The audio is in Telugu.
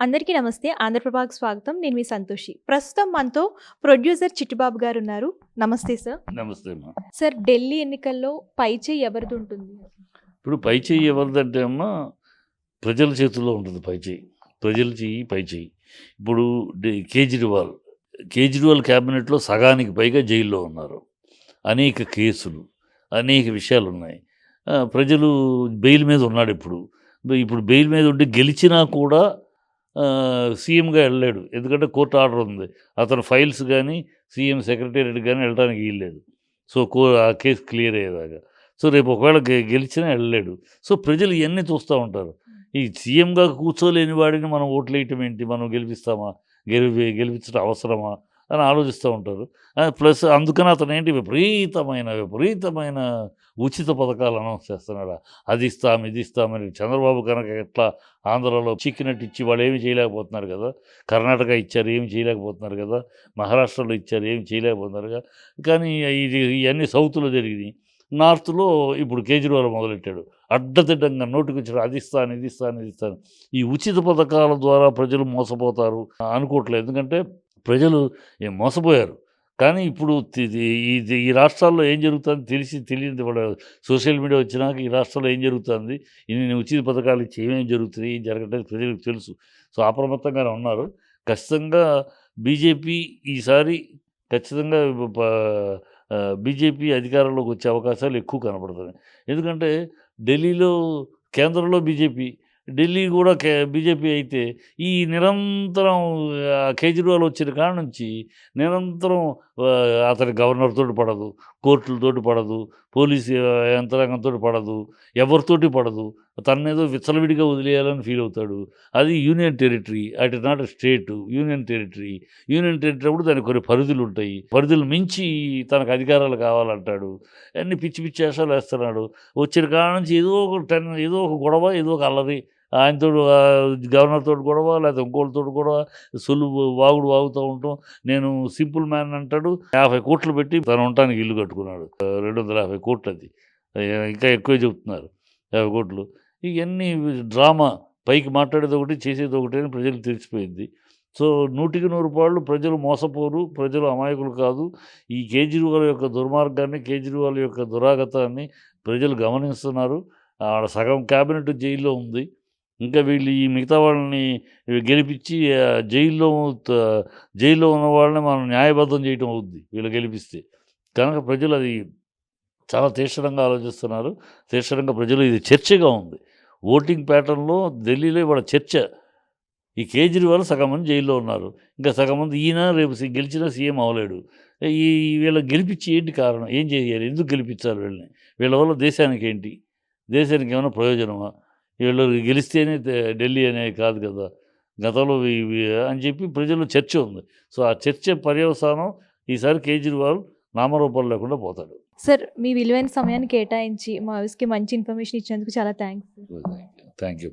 అందరికీ నమస్తే. ఆంధ్రప్రభకి స్వాగతం. నేను మీ సంతోషి. ప్రస్తుతం మనతో ప్రొడ్యూసర్ చిట్టిబాబు గారు ఉన్నారు. నమస్తే సార్. నమస్తే అమ్మా. సార్ ఢిల్లీ ఎన్నికల్లో పైచేయి ఎవరిదుంటుంది? ఇప్పుడు పైచేయి ఎవరిదంటే అమ్మా, ప్రజల చేతుల్లో ఉంటుంది పైచేయి. ప్రజల చెయ్యి పైచేయి. ఇప్పుడు కేజ్రీవాల్ క్యాబినెట్‌లో సగానికి పైగా జైల్లో ఉన్నారు. అనేక కేసులు, అనేక విషయాలున్నాయి. ప్రజలు బెయిల్ మీద ఉన్నాడిప్పుడు. ఇప్పుడు బెయిల్ మీద ఉండి గెలిచినా కూడా సీఎంగా వెళ్ళలేడు. ఎందుకంటే కోర్ట్ ఆర్డర్ ఉంది. అతని ఫైల్స్ గానీ, సీఎం సెక్రటేరియట్ గానీ వెళ్ళడానికి వీల్లేదు. సో, ఆ కేస్ క్లియర్ అయ్యేదాకా. సో, రేపు ఒకవేళ గెలిచినా వెళ్ళలేడు. సో, ప్రజలు ఇయన్నీ చూస్తా ఉంటారు. ఈ సీఎంగా కూర్చోలేని వాడిని మనం ఓట్లేయటం ఏంటి? మనం గెలిపిస్తామా? గెలిపించడం అవసరమా? అని ఆలోచిస్తూ ఉంటారు. ప్లస్ అందుకని అతనేంటి విపరీతమైన ఉచిత పథకాలు అనౌన్స్ చేస్తున్నాడు. అది ఇస్తాం, ఇది ఇస్తామని చంద్రబాబు కనుక ఎట్లా ఆంధ్రాలో చిక్కినట్టు ఇచ్చి వాళ్ళు ఏమి చేయలేకపోతున్నారు కదా! కర్ణాటక ఇచ్చారు, ఏమి చేయలేకపోతున్నారు కదా! మహారాష్ట్రలో ఇచ్చారు, ఏమి చేయలేకపోతున్నారు కదా! కానీ ఇయన్నీ సౌత్‌లో జరిగినియి. నార్త్‌లో ఇప్పుడు కేజ్రీవాల్ మొదలెట్టాడు. అడ్డదిడ్డంగా నోటికొచ్చినట్టు అది ఇస్తాను, ఇది ఇస్తాను, ఇది ఇస్తాను. ఈ ఉచిత పథకాల ద్వారా ప్రజలు మోసపోతారు అనుకోవట్లేదు. ఎందుకంటే ప్రజలు మోసపోయారు. కానీ ఇప్పుడు ఈ రాష్ట్రాల్లో ఏం జరుగుతుందో తెలియదు కూడా. సోషల్ మీడియా వచ్చినాక ఈ రాష్ట్రాల్లో ఏం జరుగుతుంది, ఇన్ని ఉచిత పథకాలు ఇచ్చి ఏమేమి జరుగుతున్నాయి, ఏం జరగట్లేదు ప్రజలకు తెలుసు. సో, అప్రమత్తంగానే ఉన్నారు. ఖచ్చితంగా బీజేపీ ఈసారి ఖచ్చితంగా బీజేపీ అధికారంలోకి వచ్చే అవకాశాలు ఎక్కువ కనపడుతున్నాయి. ఎందుకంటే ఢిల్లీలో కేంద్రంలో బీజేపీ, ఢిల్లీ కూడా బీజేపీ అయితే ఈ నిరంతరం కేజ్రీవాల్ వచ్చిన కాడ నుంచి నిరంతరం అతని గవర్నర్‌తోటి పడదు, కోర్టులతోటి పడదు, పోలీసు యంత్రాంగంతోటి పడదు, ఎవరితోటి పడదు. తననేదో విచ్చలవిడిగా వదిలేయాలని ఫీల్ అవుతాడు. అది union territory. It is not a state. Union territory. Union territory అప్పుడు దానికి కొన్ని పరిధులుంటాయి. పరిధులు మించి తనకు అధికారాలు కావాలంటాడు. అన్నీ పిచ్చి పిచ్చి వేషాలు వేస్తున్నాడు. వచ్చిన కాడ నుంచి ఏదో ఒక గొడవ, ఏదో ఒక అల్లరి. ఆయనతోటి గవర్నర్‌తోటి గొడవ, లేకపోతే ఇంకోళ్ళతోటి గొడవ, వాగుతూ ఉంటాం. నేను సింపుల్ మ్యాన్ అంటాడు. 50,00,00,000 పెట్టి తను ఉండటానికి ఇల్లు కట్టుకున్నాడు. 250,00,00,000 అది. ఇంకా ఎక్కువే చెప్తున్నారు. 50,00,00,000. ఇయన్నీ డ్రామా. పైకి మాట్లాడేదొకటి, చేసేదొకటి అని ప్రజలకు తెలిసిపోయింది. సో, 100% ప్రజలు మోసపోరు. ప్రజలు అమాయకులు కాదు. ఈ కేజ్రీవాల్ యొక్క దుర్మార్గాన్ని, కేజ్రీవాల్ యొక్క దురాగతాన్ని ప్రజలు గమనిస్తున్నారు. ఆడ సగం క్యాబినెట్ జైల్లో ఉంది. ఇంకా వీళ్ళు ఈ మిగతా వాళ్ళని గెలిపించి జైల్లో ఉన్న వాళ్ళని మనం న్యాయబద్ధం చేయటం అవుద్ది వీళ్ళు గెలిపిస్తే. కనుక ప్రజలు అది చాలా తీక్షణంగా ఆలోచిస్తున్నారు. తీక్షణంగా ప్రజలు ఇది చర్చగా ఉంది. ఓటింగ్ ప్యాటర్న్‌లో ఢిల్లీలో ఇవాళ చర్చ. ఈ కేజ్రీవాల్ సగం మంది జైల్లో ఉన్నారు. ఇంకా సగం మంది ఈయన రేపు గెలిచినా సీఎం అవ్వలేడు. ఈ వీళ్ళని గెలిపించి ఏంటి కారణం? ఏం చేయాలి? ఎందుకు గెలిపించాలి వీళ్ళని? వీళ్ళ వల్ల దేశానికేంటి? దేశానికి ఏమైనా ప్రయోజనమా? వీళ్ళు గెలిస్తేనే ఢిల్లీ అనేది కాదు కదా! గతంలో అని చెప్పి ప్రజల్లో చర్చ ఉంది. సో, ఆ చర్చ పర్యవసానం ఈసారి కేజ్రీవాల్ నామరూపాలు లేకుండా పోతాడు. సార్ మీ విలువైన సమయాన్ని కేటాయించి మా వ్యూస్‌కి మంచి ఇన్ఫర్మేషన్ ఇచ్చినందుకు చాలా థాంక్స్. Thank you.